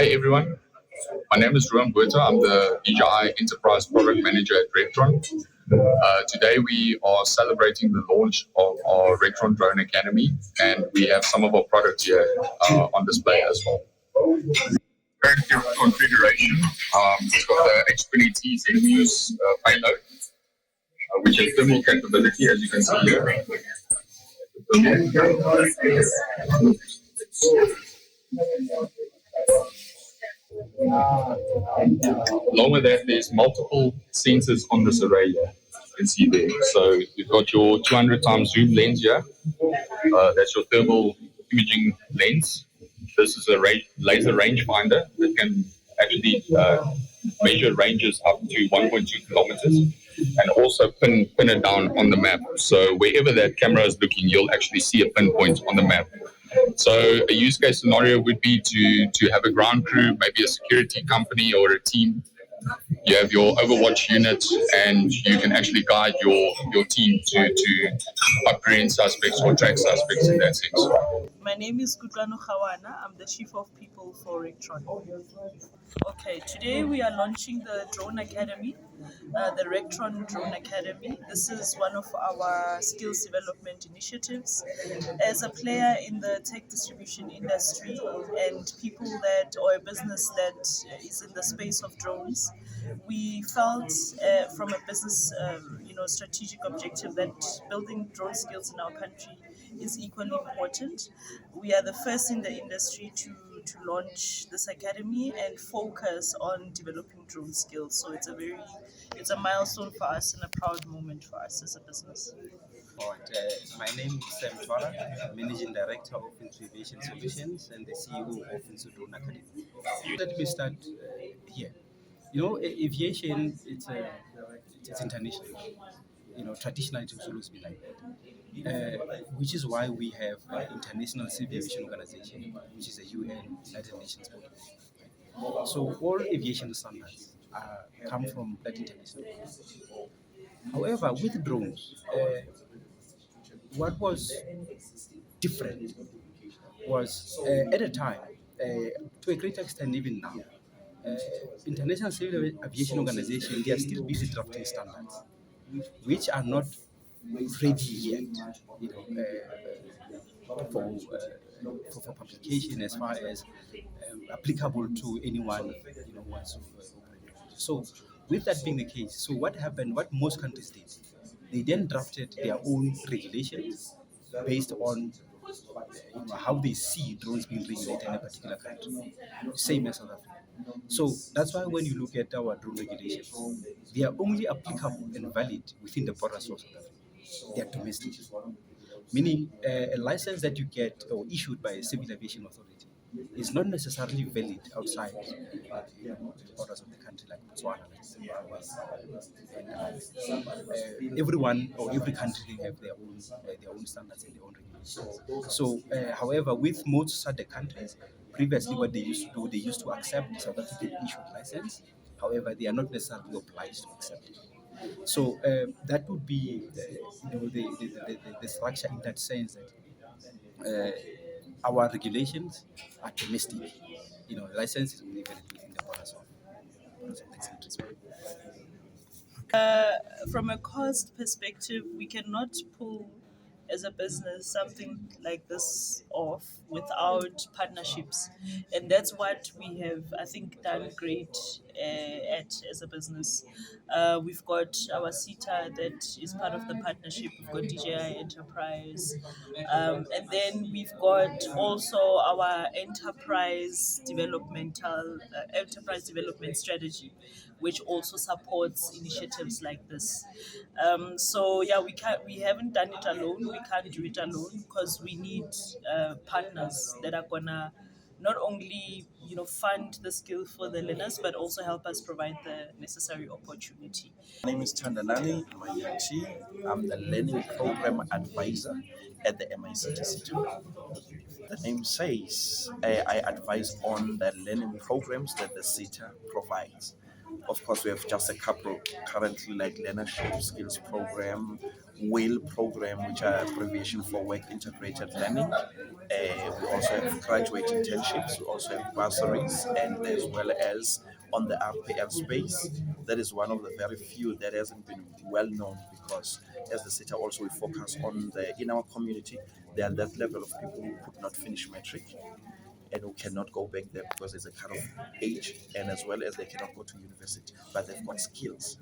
Hi everyone, my name is Ruan Buerta. I'm the DJI Enterprise Product Manager at Rectron. Today we are celebrating the launch of our Rectron Drone Academy, and we have some of our products here on display as well. Current configuration, it's got the X20T Zenfuse payload, which has thermal capability, as you can see here. Along with that, there's multiple sensors on this array here. You can see there. So you've got your 200 times zoom lens here. That's your thermal imaging lens. This is a laser rangefinder that can actually measure ranges up to 1.2 kilometers, and also pin it down on the map. So wherever that camera is looking, you'll actually see a pinpoint on the map. So a use case scenario would be to have a ground crew, maybe a security company or a team. You have your Overwatch unit, and you can actually guide your team to apprehend suspects or track suspects in that sense. My name is Kutlwano Khawana. I'm the Chief of People for Rectron. Okay, today we are launching the Drone Academy, the Rectron Drone Academy. This is one of our skills development initiatives. As a player in the tech distribution industry and people that, or a business that is in the space of drones, we felt from a business strategic objective that building drone skills in our country is equally important. We are the first in the industry to launch this academy and focus on developing drone skills. So it's a milestone for us and a proud moment for us as a business. My name is Sam Twala, Managing Director of Aviation Solutions and the CEO of Drone Academy. Let me start here. Aviation it's international. Traditionally it has always been like that, which is why we have International Civil Aviation Organization, which is a UN United Nations body. So all aviation standards come from that international organization. However, with drones, what was different was at a time, to a great extent even now, International Civil Aviation Organization, they are still busy drafting standards, which are not ready yet, for publication as far as applicable to anyone, who wants to operate. So, with that being the case, so what happened? What most countries did, they then drafted their own regulations based on how they see drones being regulated in a particular country, same as South Africa. So that's why when you look at our drone regulations, they are only applicable and valid within the borders of South Africa. They are domestic, meaning a license that you get or issued by a civil aviation authority is not necessarily valid outside the borders of the country, like Botswana, like Zimbabwe. And, everyone or every country have their own standards and their own regulations. So, however, with most other countries, previously what they used to do, they used to accept South African issued license. However, they are not necessarily obliged to accept it. So that would be the structure in that sense that our regulations are domestic. License is only valid within the borders of the countries. From a cost perspective, we cannot pull as a business something like this off without partnerships, and that's what we have, I think, done great at as a business. We've got our CETA that is part of the partnership. We've got DJI Enterprise, and then we've got also our enterprise development strategy, which also supports initiatives like this. So yeah, we haven't done it alone. We can't do it alone because we need partners that are gonna not only fund the skill for the learners, but also help us provide the necessary opportunity. My name is Tandanani Mayachi. I'm the Learning Program Advisor at the MICTC. The name says I advise on the learning programs that the CETA provides. Of course, we have just a couple currently, like learnership skills program. WHALE program, which are abbreviation for Work Integrated Learning. We also have graduate internships, we also have bursaries, and as well as on the RPL space. That is one of the very few that hasn't been well known because as the city also we focus on in our community, there are that level of people who could not finish matric and who cannot go back there because there's a cut of age and as well as they cannot go to university, but they've got skills.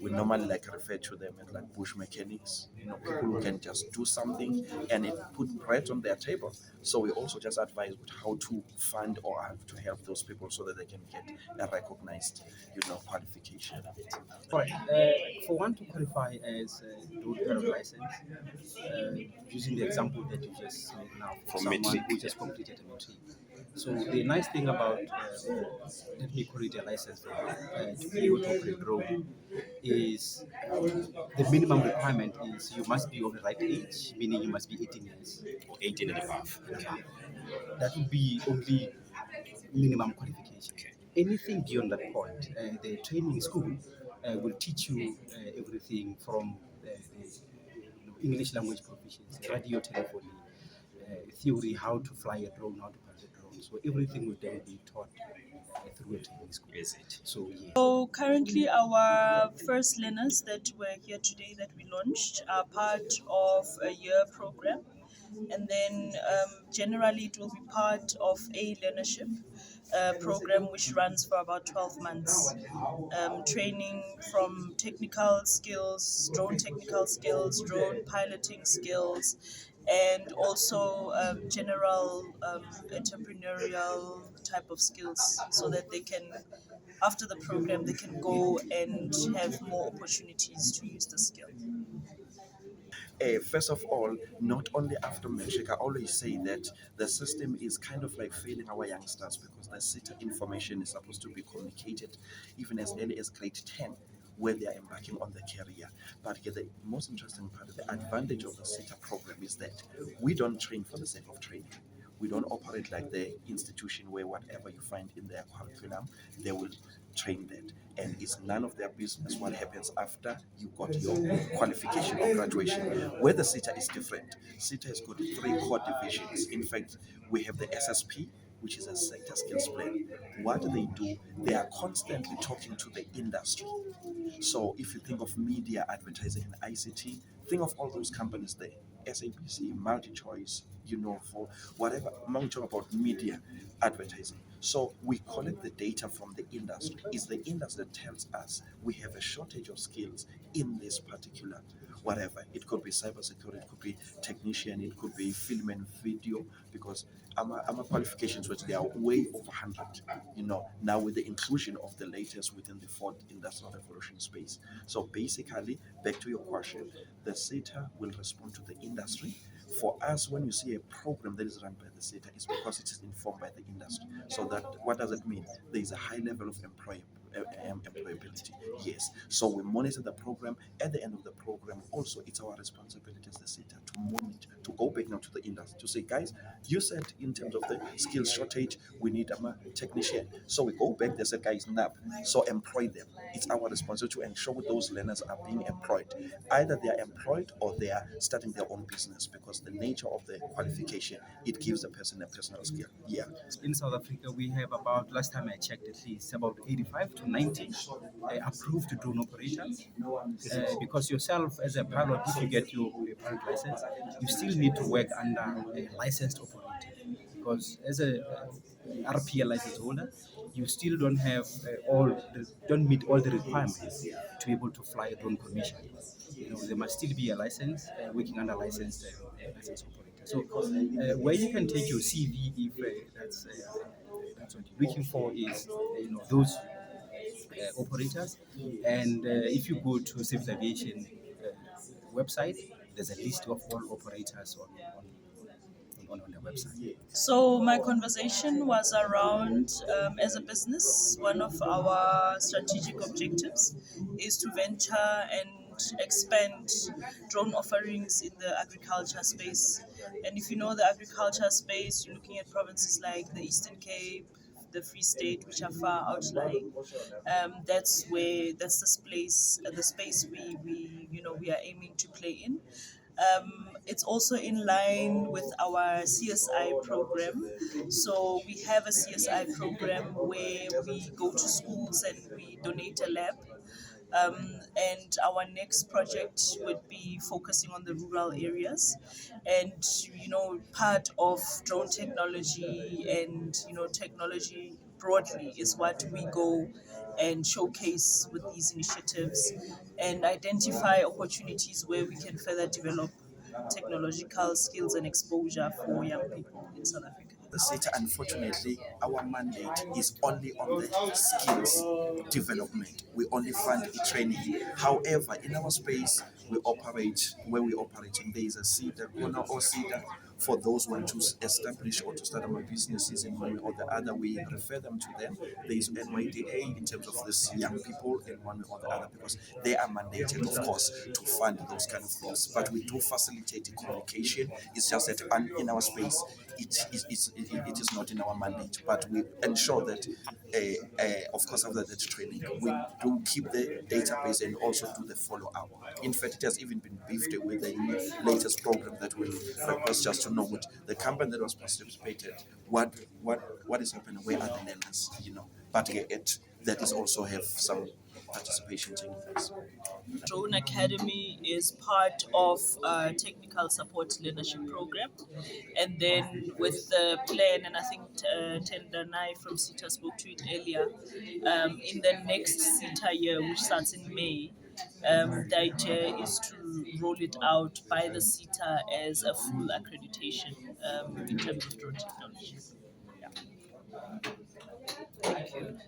We normally like refer to them as like bush mechanics, people who can just do something and it put bread on their table. So we also just advise with how to fund or how to help those people so that they can get a recognized, qualification. Right. For one to qualify as a road driver license, using the example that you just made now, for From someone matric, who just completed a matric. So the nice thing about, let me call it a license, to be able to operate drone is the minimum requirement is you must be of the right age, meaning you must be 18 years. or 18 and above. That would be only minimum qualification. Anything beyond that point, the training school will teach you everything from English language proficiency, radio, telephony, theory, how to fly a drone, how to pilot a drone. So everything will then be taught through a training school. Is it? So yeah. So currently our first learners that were here today that we launched are part of a year program, and then generally it will be part of a learnership program which runs for about 12 months. Training from technical skills, drone technical skills, drone piloting skills, and also general entrepreneurial type of skills so that they can, after the program, they can go and have more opportunities to use the skill. First of all, not only after matric, I always say that the system is kind of like failing our youngsters because the SETA information is supposed to be communicated even as early as grade 10 where they are embarking on the career. But the most interesting part, the advantage of the SETA program is that we don't train for the sake of training. We don't operate like the institution where whatever you find in their curriculum, they will train that. And it's none of their business what happens after you got your qualification or graduation. Where the SETA is different. SETA has got 3 core divisions. In fact, we have the SSP, which is a sector skills plan. What they do, they are constantly talking to the industry. So if you think of media, advertising, and ICT, think of all those companies there. SABC, MultiChoice, for whatever. When we talk about media, advertising. So we collect the data from the industry. It's the industry that tells us we have a shortage of skills in this particular whatever. It could be cybersecurity, it could be technician, it could be film and video, because our qualifications, which they are way over 100, now with the inclusion of the latest within the fourth industrial revolution space. So basically, back to your question, the SETA will respond to the industry. For us, when you see a program that is run by the SETA, it's because it is informed by the industry. So that, what does it mean? There is a high level of employability. Yes. So we monitor the program. At the end of the program, also it's our responsibility as the SETA to monitor, to go back now to the industry to say, guys, you said in terms of the skills shortage, we need a technician. So we go back, they said, guys, now, so employ them. It's our responsibility to ensure those learners are being employed. Either they are employed or they are starting their own business, because the nature of the qualification, it gives the person a personal skill. Yeah. In South Africa, we have about, last time I checked at least, about 85 to 90 approved drone operators. Because yourself as a pilot, if you get your pilot license, you still need to work under a licensed operator. Because as a RPL license holder, you still don't have don't meet all the requirements to be able to fly a drone commission. There must still be a license, working under licensed operator. So where you can take your CV, if that's what you're looking for, is those operators. And if you go to civil aviation website, there's a list of all operators on the website. So my conversation was around, as a business, one of our strategic objectives is to venture and expand drone offerings in the agriculture space. And if you know the agriculture space, you're looking at provinces like the Eastern Cape, the Free State, which are far outlying. That's the space we are aiming to play in. It's also in line with our CSI program. So we have a CSI program where we go to schools and we donate a lab. And our next project would be focusing on the rural areas. And, part of drone technology and, technology broadly is what we go and showcase with these initiatives and identify opportunities where we can further develop technological skills and exposure for young people in South Africa. The city, unfortunately, our mandate is only on the skills development. We only fund the training. However, in our space, we operate where we operate, and there is a CEDA, owner or CEDA, for those who want to establish or to start our businesses in one way or the other. We refer them to them. There is NYDA in terms of these young people in one way or the other, because they are mandated, of course, to fund those kind of things. But we do facilitate the communication. It's just that in our space, it is not in our mandate, but we ensure that, of course, after that training, we do keep the database and also do the follow-up. In fact, it has even been beefed with the latest program that will request just to know what the company that was participated, what is happening, where are the learners, But that is also have some participation taking place. Drone Academy is part of a technical support leadership program. And then with the plan, and I think Tendanai from CETA spoke to it earlier, in the next CETA year, which starts in May, the idea is to roll it out by the CETA as a full accreditation in terms of drone technology. Yeah. Thank you.